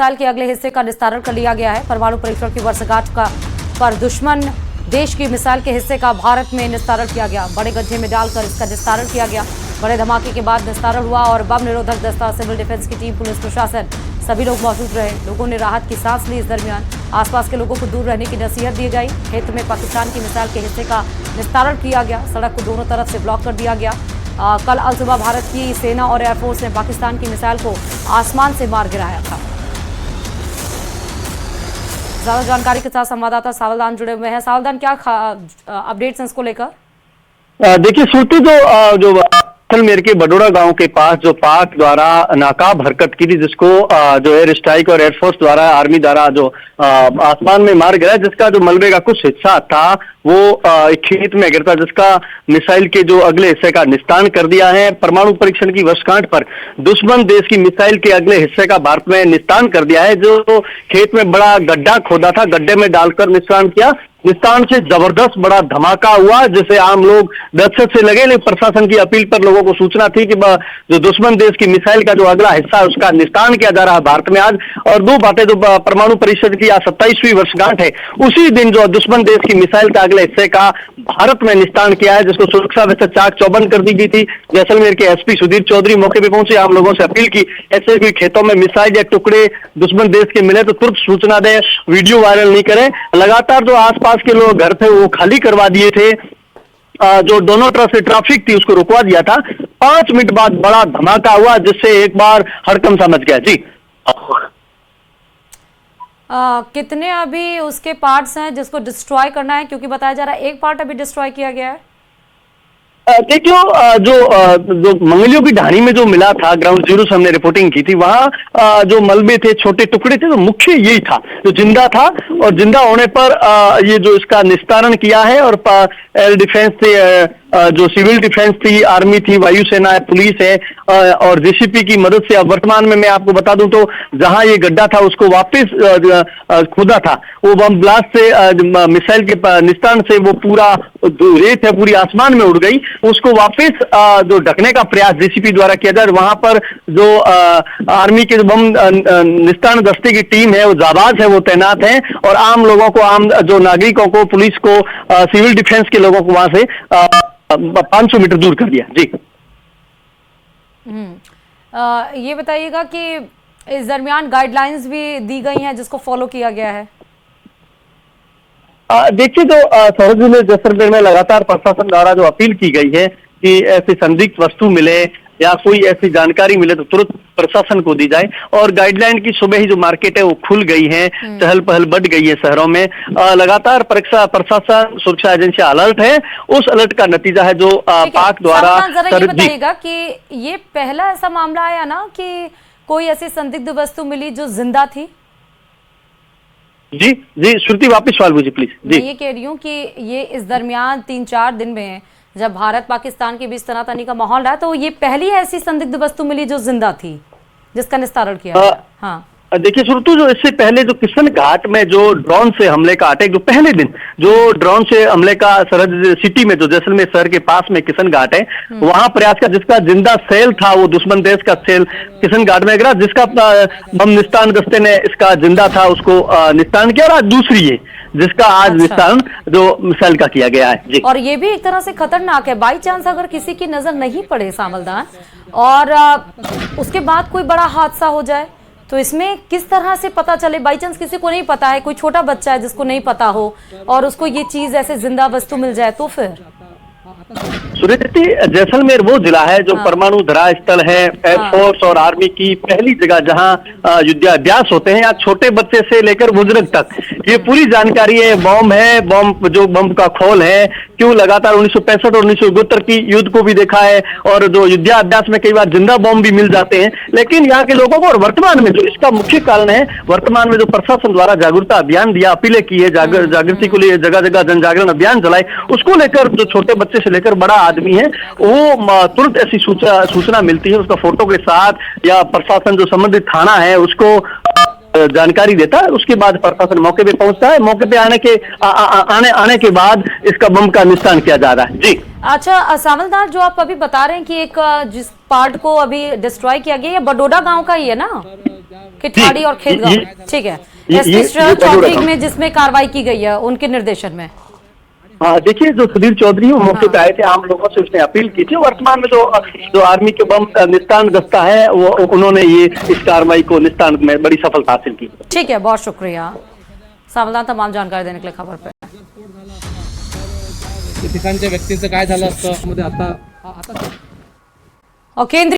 Missile के अगले हिस्से का निस्तारण कर लिया गया है। परमाणु परीक्षण की वर्षगांठ पर दुश्मन देश की मिसाइल के हिस्से का भारत में निस्तारण किया गया। बड़े गड्ढे में डालकर इसका निस्तारण किया गया। बड़े धमाके के बाद निस्तारण हुआ और बम निरोधक दस्ता, सिविल डिफेंस की टीम, पुलिस प्रशासन सभी लोग मौजूद रहे। लोगों ने राहत की सांस ली। इस दरमियान आसपास के लोगों को दूर रहने की नसीहत दी गई। क्षेत्र में पाकिस्तान की मिसाइल के हिस्से का निस्तारण किया गया। सड़क को दोनों तरफ से ब्लॉक कर दिया गया। कल अल सुबह भारत की सेना और एयरफोर्स ने पाकिस्तान की मिसाइल को आसमान से मार गिराया था। ज्यादा जानकारी के साथ संवाददाता सावधान जुड़े हुए हैं। सावधान, क्या अपडेट्स हैं इसको लेकर? देखिए श्रुति, जो जैसलमेर के बडोड़ा गांव के पास जो पाक द्वारा नाकाब हरकत की थी, जिसको जो एयर स्ट्राइक और एयरफोर्स द्वारा, आर्मी द्वारा जो आसमान में मार गिरा, जिसका जो मलबे का कुछ हिस्सा था वो एक खेत में गिरता, जिसका मिसाइल के जो अगले हिस्से का निस्तारण कर दिया है। परमाणु परीक्षण की वर्षगांठ पर दुश्मन देश की मिसाइल के अगले हिस्से का भारत में निस्तारण कर दिया है। जो खेत में बड़ा गड्ढा खोदा था, गड्ढे में डालकर निस्तारण किया। निस्तारण से जबरदस्त बड़ा धमाका हुआ, जिसे आम लोग दहशत से लगे। लेकिन प्रशासन की अपील पर लोगों को सूचना थी कि जो दुश्मन देश की मिसाइल का जो अगला हिस्सा है उसका निस्तारण किया जा रहा है भारत में आज। और दो बातें, जो परमाणु परीक्षण की आज 27वीं वर्षगांठ है, उसी दिन जो दुश्मन देश की मिसाइल का अगले हिस्से का भारत में निस्तारण किया है, जिसको सुरक्षा व्यवस्था चाक चौबंद कर दी गई थी। जैसलमेर के एसपी सुधीर चौधरी मौके पर पहुंचे, आम लोगों से अपील की ऐसे भी खेतों में मिसाइल या टुकड़े दुश्मन देश के मिले तो तुरंत सूचना दें, वीडियो वायरल नहीं करें। लगातार जो आसपास के लोग घर थे वो खाली करवा दिए थे। जो दोनों तरफ से ट्रैफिक थी उसको रुकवा दिया था। 5 मिनट बाद बड़ा धमाका हुआ, जिससे एक बार हड़कंप सा मच गया। जी, कितने अभी उसके पार्ट्स हैं जिसको डिस्ट्रॉय करना है? क्योंकि बताया जा रहा है एक पार्ट अभी डिस्ट्रॉय किया गया है। देखियो, जो मंगलियों की ढाणी में जो मिला था, ग्राउंड जीरो से हमने रिपोर्टिंग की थी, वहां जो मलबे थे, छोटे टुकड़े थे, तो मुख्य यही था जो जिंदा था। और जिंदा होने पर ये जो इसका निस्तारण किया है, और एयर डिफेंस से जो सिविल डिफेंस थी, आर्मी थी, वायुसेना है, पुलिस है, और जेसीपी की मदद से, अब वर्तमान में मैं आपको बता दूं तो जहां ये गड्ढा था उसको वापस खोदा था, वो बम ब्लास्ट से, मिसाइल के निस्तारण से वो पूरा जो रेत है पूरी आसमान में उड़ गई। उसको वापस जो ढकने का प्रयास जेसीपी द्वारा किया जाए। वहां पर जो आर्मी के बम निस्तारण दस्ते की टीम है, वो जाबाज है, वो तैनात है। और आम लोगों को, आम जो नागरिकों को, पुलिस को, सिविल डिफेंस के लोगों को वहां से 500 मीटर दूर कर दिया। जी, ये बताइएगा कि इस दरमियान गाइडलाइंस भी दी गई हैं जिसको फॉलो किया गया है? देखिए, जो सरहद जिले जैसलमेर में लगातार प्रशासन द्वारा जो अपील की गई है कि ऐसी संदिग्ध वस्तु मिले या कोई ऐसी जानकारी मिले तो तुरंत प्रशासन को दी जाए। और गाइडलाइन की सुबह ही जो मार्केट है वो खुल गई है, चहल पहल बढ़ गई है शहरों में। लगातार प्रशासन, सुरक्षा एजेंसियां अलर्ट है। उस अलर्ट का नतीजा है जो पाक द्वारा। ये बताइएगा कि ये पहला ऐसा मामला आया ना कि कोई ऐसी संदिग्ध वस्तु मिली जो जिंदा थी? जी जी श्रुति, वापस सवाल पूछिए प्लीज। जी, मैं ये कह रही हूँ कि ये इस दरमियान 3-4 दिन में जब भारत पाकिस्तान के बीच तनातनी का माहौल रहा, तो ये पहली ऐसी संदिग्ध वस्तु मिली जो जिंदा थी जिसका निस्तारण किया गया। हाँ, देखिए श्रुति, जो इससे पहले जो किशन घाट में जो ड्रोन से हमले का अटैक, जो पहले दिन जो ड्रोन से हमले का सरहद सिटी में, जो जैसलमेर शहर के पास में किशन घाट है, वहां प्रयास का, जिसका जिंदा सेल था वो दुश्मन देश का सेल किशन घाट में गिरा, जिसका बम निस्तारण दस्ते ने इसका जिंदा था उसको निस्तारण किया। और दूसरी है जिसका आज निस्तारण जो मिसाइल का किया गया है। जी, और ये भी एक तरह से खतरनाक है। बाई चांस अगर किसी की नजर नहीं पड़े सामलदान, और उसके बाद कोई बड़ा हादसा हो जाए, तो इसमें किस तरह से पता चले? बाई चांस किसी को नहीं पता है, कोई छोटा बच्चा है जिसको नहीं पता हो और उसको ये चीज ऐसे जिंदा वस्तु मिल जाए, तो फिर? सुरेश, जैसलमेर वो जिला है जो परमाणु धरा स्थल है, एयरफोर्स और आर्मी की पहली जगह जहां युद्धाभ्यास होते हैं। यहाँ छोटे बच्चे से लेकर बुजुर्ग तक ये पूरी जानकारी है। बम है, बम का खोल है, क्यों लगातार 1965 और 1972 की युद्ध को भी देखा है। और जो युद्धाभ्यास में कई बार जिंदा बम भी मिल जाते हैं। लेकिन यहाँ के लोगों को, और वर्तमान में जो इसका मुख्य कारण है, वर्तमान में जो प्रशासन द्वारा जागरूकता अभियान दिया, अपीलें की है, जागृति को लिए जगह जगह जन जागरण अभियान चलाए, उसको लेकर जो छोटे बच्चे से लेकर बड़ा आदमी है वो तुरंत ऐसी सूचना मिलती है, उसका फोटो के साथ या प्रशासन जो संबंधित थाना है उसको जानकारी देता है। उसके बाद प्रशासन मौके पे पहुंचता है। मौके पे आने के बाद इसका बम का निस्तारण किया जा रहा है। जी, अच्छा सावलदार, जो आप अभी बता रहे हैं कि एक जिस पार्ट को अभी डिस्ट्रॉय किया गया, ये बडोड़ा गांव का ही है ना? कि ठाड़ी और खेत गांव में? ठीक है, एसपी ये शरद बडोड़ा चौधरी गांव। में जिसमें कार्रवाई की गई है उनके निर्देशन में। हाँ, देखिए जो सुधीर चौधरी वो मौके पे आए थे, आम लोगों से उसने अपील की थी। वर्तमान में जो आर्मी के बम निस्तारण दस्ता है वो उन्होंने ये इस कार्रवाई को निस्तारण में बड़ी सफलता हासिल की। ठीक है, बहुत शुक्रिया सावधान तमाम जानकारी देने के लिए खबर पे। ठिकाणच्या व्यक्तींचं काय झालं असतं मध्ये आता और केंद्रीय